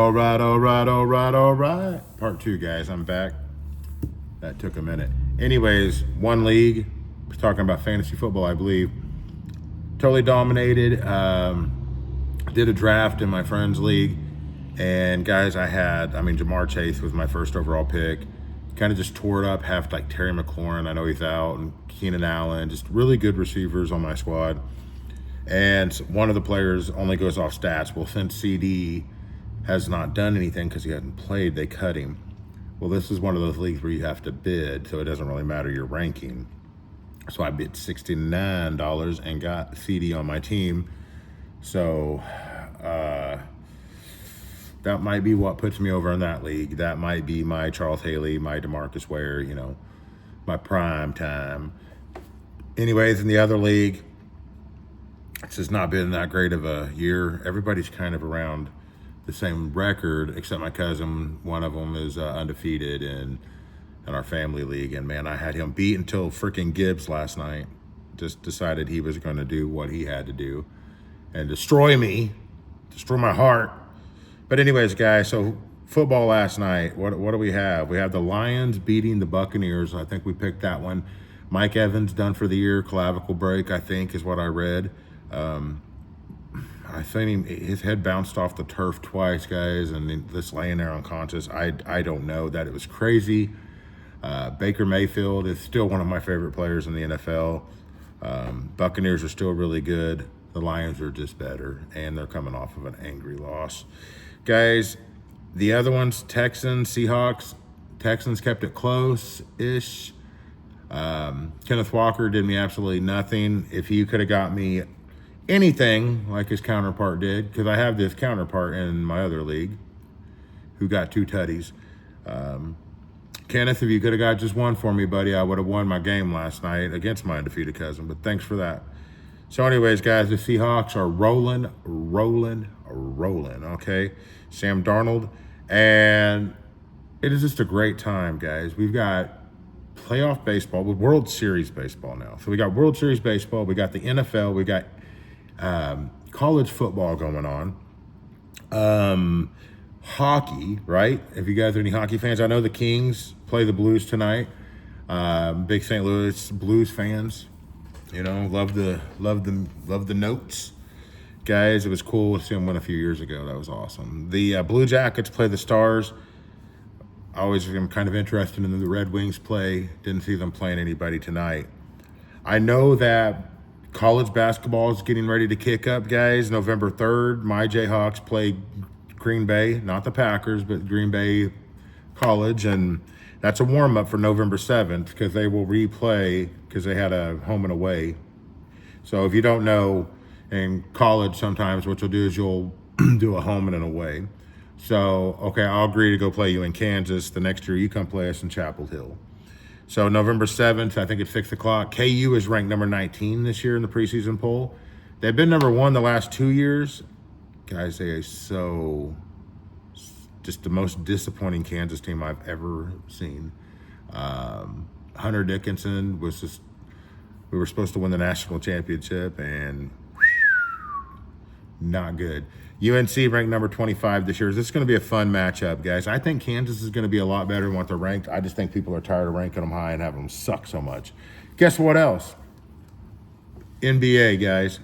All right, all right, all right, all right. Part two, guys. I'm back. That took a minute. Anyways, one league. Was talking about fantasy football, I believe. Totally dominated. Did a draft in my friend's league, and guys, Jamar Chase was my first overall pick. Kind of just tore it up. Half like Terry McLaurin. I know he's out, and Keenan Allen. Just really good receivers on my squad. And one of the players only goes off stats. Well, since CD has not done anything because he hadn't played, they cut him. Well, this is one of those leagues where you have to bid, so it doesn't really matter your ranking. So I bid $69 and got CD on my team. So that might be what puts me over in that league. That might be my Charles Haley, my DeMarcus Ware, my prime time. Anyways, in the other league, it's just not been that great of a year. Everybody's kind of around the same record, except my cousin. One of them is undefeated in our family league, and man, I had him beat until freaking Gibbs last night. Just decided he was going to do what he had to do and destroy my heart. But anyways, guys, so football last night. What do we have? We have the Lions beating the Buccaneers. I think we picked that one. Mike Evans done for the year, clavicle break, I think, is what I read. I think his head bounced off the turf twice, guys, and just laying there unconscious. I don't know. That it was crazy. Baker Mayfield is still one of my favorite players in the NFL. Buccaneers are still really good. The Lions are just better, and they're coming off of an angry loss. Guys, the other ones, Texans, Seahawks. Texans kept it close-ish. Kenneth Walker did me absolutely nothing. If he could have got me anything like his counterpart did, because I have this counterpart in my other league who got 2 tutties. Kenneth, if you could have got just one for me, buddy, I would have won my game last night against my undefeated cousin, but thanks for that. So anyways, guys, the Seahawks are rolling, okay? Sam Darnold, and it is just a great time, guys. We've got playoff baseball with World Series baseball now. So we got World Series baseball, we got the NFL, we got college football going on. Hockey, right? If you guys are any hockey fans, I know the Kings play the Blues tonight. Big St. Louis Blues fans. Love the notes. Guys, it was cool to see them win a few years ago. That was awesome. The Blue Jackets play the Stars. I always am kind of interested in the Red Wings play. Didn't see them playing anybody tonight. I know that college basketball is getting ready to kick up, guys. November 3rd, my Jayhawks play Green Bay, not the Packers, but Green Bay College, and that's a warm-up for November 7th because they will replay because they had a home and away. So if you don't know, in college sometimes what you'll do is you'll do a home and an away. So, okay, I'll agree to go play you in Kansas. The next year you come play us in Chapel Hill. So November 7th, I think it's 6 o'clock. KU is ranked number 19 this year in the preseason poll. They've been number 1 the last 2 years. Guys, they are just the most disappointing Kansas team I've ever seen. Hunter Dickinson we were supposed to win the national championship, and not good. UNC ranked number 25 this year. This is going to be a fun matchup, guys. I think Kansas is going to be a lot better than what they're ranked. I just think people are tired of ranking them high and having them suck so much. Guess what else? NBA, guys.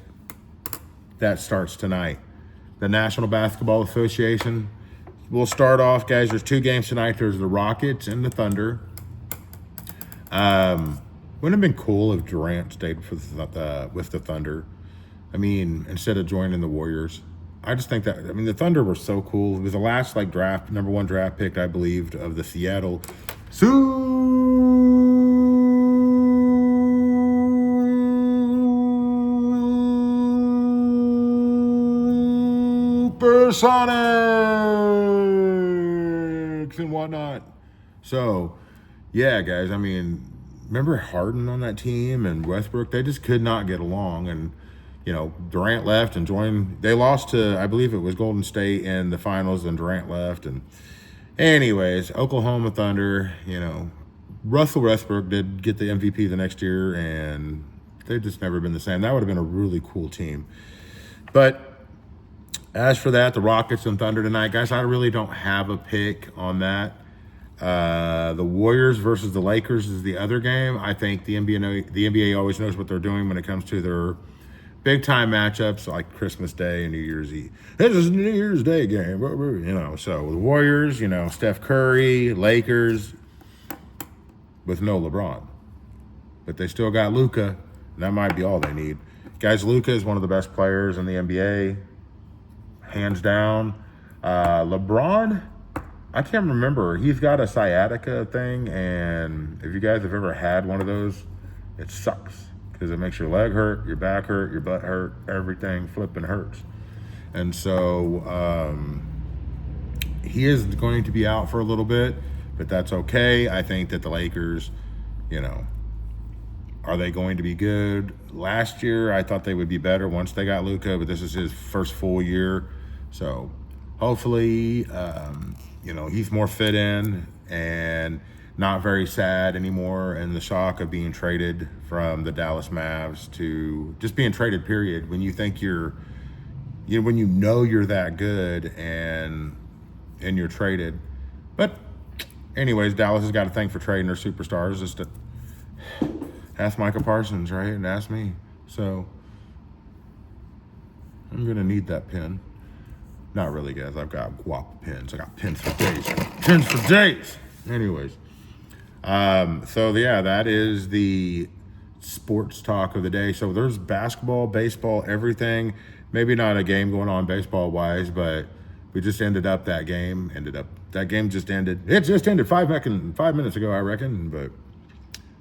That starts tonight. The National Basketball Association. We'll start off, guys. There's 2 games tonight. There's the Rockets and the Thunder. Wouldn't it have been cool if Durant stayed with the Thunder? I mean, instead of joining the Warriors. I just think that, the Thunder were so cool. It was the last number 1 draft pick, I believed, of the Seattle Supersonics and whatnot. So, yeah, guys, remember Harden on that team and Westbrook? They just could not get along, and Durant left and joined. They lost to, I believe it was Golden State in the finals, and Durant left. And anyways, Oklahoma Thunder, Russell Westbrook did get the MVP the next year, and they've just never been the same. That would have been a really cool team. But As for that, the Rockets and Thunder tonight, guys, I really don't have a pick on that. The Warriors versus the Lakers is the other game. I think the NBA always knows what they're doing when it comes to their big time matchups like Christmas Day and New Year's Eve. This is a New Year's Day game, you know. So the Warriors, you know, Steph Curry, Lakers, with no LeBron, but they still got Luka, and that might be all they need. Guys, Luka is one of the best players in the NBA, hands down. LeBron, I can't remember. He's got a sciatica thing, and if you guys have ever had one of those, it sucks because it makes your leg hurt, your back hurt, your butt hurt, everything flipping hurts. And so he is going to be out for a little bit, but that's okay. I think that the Lakers, you know, are they going to be good? Last year, I thought they would be better once they got Luka, but this is his first full year. So hopefully, you know, he's more fit in and not very sad anymore. And the shock of being traded from the Dallas Mavs to just being traded, period. When you think when you know you're that good and you're traded. But anyways, Dallas has got to thank for trading their superstars. Just to ask Micah Parsons, right? And ask me. So I'm going to need that pen. Not really, guys. I've got guap pens. I got pens for days. Pens for days. Anyways. So yeah, that is the sports talk of the day. So there's basketball, baseball, everything. Maybe not a game going on baseball wise, but we just ended up that game. That game just ended. It just ended 5 minutes ago, I reckon. But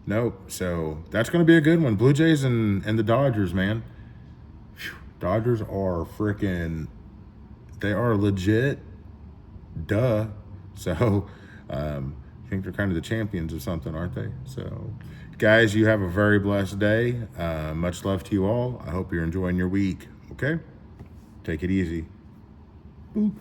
nope. So that's going to be a good one. Blue Jays and the Dodgers, man. Whew. Dodgers are freaking. They are legit. Duh. So I think they're kind of the champions of something, aren't they? So, guys, you have a very blessed day. Much love to you all. I hope you're enjoying your week. Okay? Take it easy. Boop.